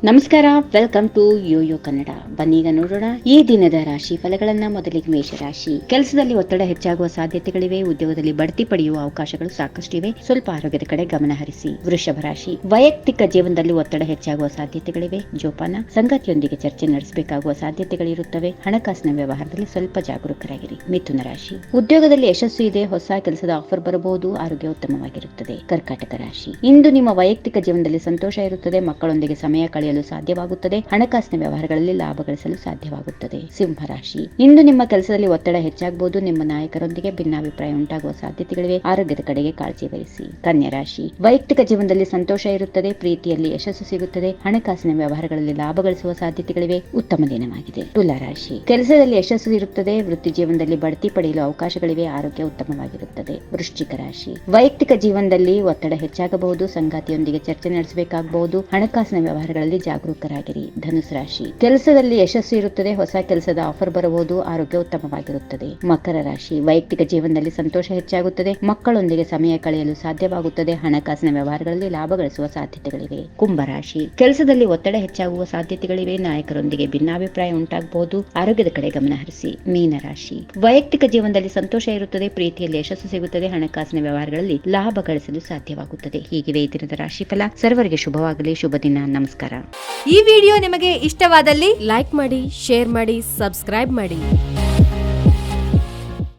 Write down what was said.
ನಮಸ್ಕಾರ, welcome to Yoyo Kannada. ಬನ್ನೀಗ ನೋಡೋಣ ಈ ದಿನದ ರಾಶಿ ಫಲಗಳನ್ನ. ಮೊದಲಿಗೆ ಮೇಷರಾಶಿ. ಕೆಲಸದಲ್ಲಿ ಒತ್ತಡ ಹೆಚ್ಚಾಗುವ ಸಾಧ್ಯತೆಗಳಿವೆ. ಉದ್ಯೋಗದಲ್ಲಿ ಬಡ್ತಿ ಪಡೆಯುವ ಅವಕಾಶಗಳು ಸಾಕಷ್ಟಿವೆ. ಸ್ವಲ್ಪ ಆರೋಗ್ಯದ ಕಡೆ ಗಮನ ಹರಿಸಿ. ವೃಷಭ ರಾಶಿ. ವೈಯಕ್ತಿಕ ಜೀವನದಲ್ಲಿ ಒತ್ತಡ ಹೆಚ್ಚಾಗುವ ಸಾಧ್ಯತೆಗಳಿವೆ. ಜೋಪಾನ. ಸಂಗಾತಿಯೊಂದಿಗೆ ಚರ್ಚೆ ನಡೆಸಬೇಕಾಗುವ ಸಾಧ್ಯತೆಗಳಿರುತ್ತವೆ. ಹಣಕಾಸಿನ ವ್ಯವಹಾರದಲ್ಲಿ ಸ್ವಲ್ಪ ಜಾಗರೂಕರಾಗಿರಿ. ಮಿಥುನ ರಾಶಿ. ಉದ್ಯೋಗದಲ್ಲಿ ಯಶಸ್ಸು ಇದೆ. ಹೊಸ ಕೆಲಸದ ಆಫರ್ ಬರಬಹುದು. ಆರೋಗ್ಯ ಉತ್ತಮವಾಗಿರುತ್ತದೆ. ಕರ್ಕಾಟಕ ರಾಶಿ. ಇಂದು ನಿಮ್ಮ ವೈಯಕ್ತಿಕ ಜೀವನದಲ್ಲಿ ಸಂತೋಷ ಇರುತ್ತದೆ. ಮಕ್ಕಳೊಂದಿಗೆ ಸಮಯ ಕಳೆಯಲು ಸಾಧ್ಯವಾಗುತ್ತದೆ. ಹಣಕಾಸಿನ ವ್ಯವಹಾರಗಳಲ್ಲಿ ಲಾಭ ಗಳಿಸಲು ಸಾಧ್ಯವಾಗುತ್ತದೆ. ಸಿಂಹರಾಶಿ. ಇಂದು ನಿಮ್ಮ ಕೆಲಸದಲ್ಲಿ ಒತ್ತಡ ಹೆಚ್ಚಾಗಬಹುದು. ನಿಮ್ಮ ನಾಯಕರೊಂದಿಗೆ ಭಿನ್ನಾಭಿಪ್ರಾಯ ಉಂಟಾಗುವ ಸಾಧ್ಯತೆಗಳಿವೆ. ಆರೋಗ್ಯದ ಕಡೆಗೆ ಕಾಳಜಿ ವಹಿಸಿ. ಕನ್ಯಾ ರಾಶಿ. ವೈಯಕ್ತಿಕ ಜೀವನದಲ್ಲಿ ಸಂತೋಷ ಇರುತ್ತದೆ. ಪ್ರೀತಿಯಲ್ಲಿ ಯಶಸ್ಸು ಸಿಗುತ್ತದೆ. ಹಣಕಾಸಿನ ವ್ಯವಹಾರಗಳಲ್ಲಿ ಲಾಭ ಗಳಿಸುವ ಸಾಧ್ಯತೆಗಳಿವೆ. ಉತ್ತಮ ದಿನವಾಗಿದೆ. ತುಲಾ ರಾಶಿ. ಕೆಲಸದಲ್ಲಿ ಯಶಸ್ಸು ಇರುತ್ತದೆ. ವೃತ್ತಿ ಜೀವನದಲ್ಲಿ ಬಡ್ತಿ ಪಡೆಯಲು ಅವಕಾಶಗಳಿವೆ. ಆರೋಗ್ಯ ಉತ್ತಮವಾಗಿರುತ್ತದೆ. ವೃಶ್ಚಿಕ ರಾಶಿ. ವೈಯಕ್ತಿಕ ಜೀವನದಲ್ಲಿ ಒತ್ತಡ ಹೆಚ್ಚಾಗಬಹುದು. ಸಂಗಾತಿಯೊಂದಿಗೆ ಚರ್ಚೆ ನಡೆಸಬೇಕಾಗಬಹುದು. ಹಣಕಾಸಿನ ವ್ಯವಹಾರಗಳಲ್ಲಿ ಜಾಗರೂಕರಾಗಿರಿ. ಧನುಸ್ ರಾಶಿ. ಕೆಲಸದಲ್ಲಿ ಯಶಸ್ಸು ಇರುತ್ತದೆ. ಹೊಸ ಕೆಲಸದ ಆಫರ್ ಬರಬಹುದು. ಆರೋಗ್ಯ ಉತ್ತಮವಾಗಿರುತ್ತದೆ. ಮಕರ ರಾಶಿ. ವೈಯಕ್ತಿಕ ಜೀವನದಲ್ಲಿ ಸಂತೋಷ ಹೆಚ್ಚಾಗುತ್ತದೆ. ಮಕ್ಕಳೊಂದಿಗೆ ಸಮಯ ಕಳೆಯಲು ಸಾಧ್ಯವಾಗುತ್ತದೆ. ಹಣಕಾಸಿನ ವ್ಯವಹಾರಗಳಲ್ಲಿ ಲಾಭ ಗಳಿಸುವ ಸಾಧ್ಯತೆಗಳಿವೆ. ಕುಂಭರಾಶಿ. ಕೆಲಸದಲ್ಲಿ ಒತ್ತಡ ಹೆಚ್ಚಾಗುವ ಸಾಧ್ಯತೆಗಳಿವೆ. ನಾಯಕರೊಂದಿಗೆ ಭಿನ್ನಾಭಿಪ್ರಾಯ ಉಂಟಾಗಬಹುದು. ಆರೋಗ್ಯದ ಕಡೆ ಗಮನ ಹರಿಸಿ. ಮೀನರಾಶಿ. ವೈಯಕ್ತಿಕ ಜೀವನದಲ್ಲಿ ಸಂತೋಷ ಇರುತ್ತದೆ. ಪ್ರೀತಿಯಲ್ಲಿ ಯಶಸ್ಸು ಸಿಗುತ್ತದೆ. ಹಣಕಾಸಿನ ವ್ಯವಹಾರಗಳಲ್ಲಿ ಲಾಭ ಗಳಿಸಲು ಸಾಧ್ಯವಾಗುತ್ತದೆ. ಹೀಗಿವೆ ಈ ದಿನದ ರಾಶಿಫಲ. ಸರ್ವರಿಗೆ ಶುಭವಾಗಲಿ. ಶುಭ ದಿನ. ನಮಸ್ಕಾರ. ಈ ವಿಡಿಯೋ ನಿಮಗೆ ಇಷ್ಟವಾದಲ್ಲಿ ಲೈಕ್ ಮಾಡಿ, ಶೇರ್ ಮಾಡಿ, ಸಬ್ಸ್ಕ್ರೈಬ್ ಮಾಡಿ.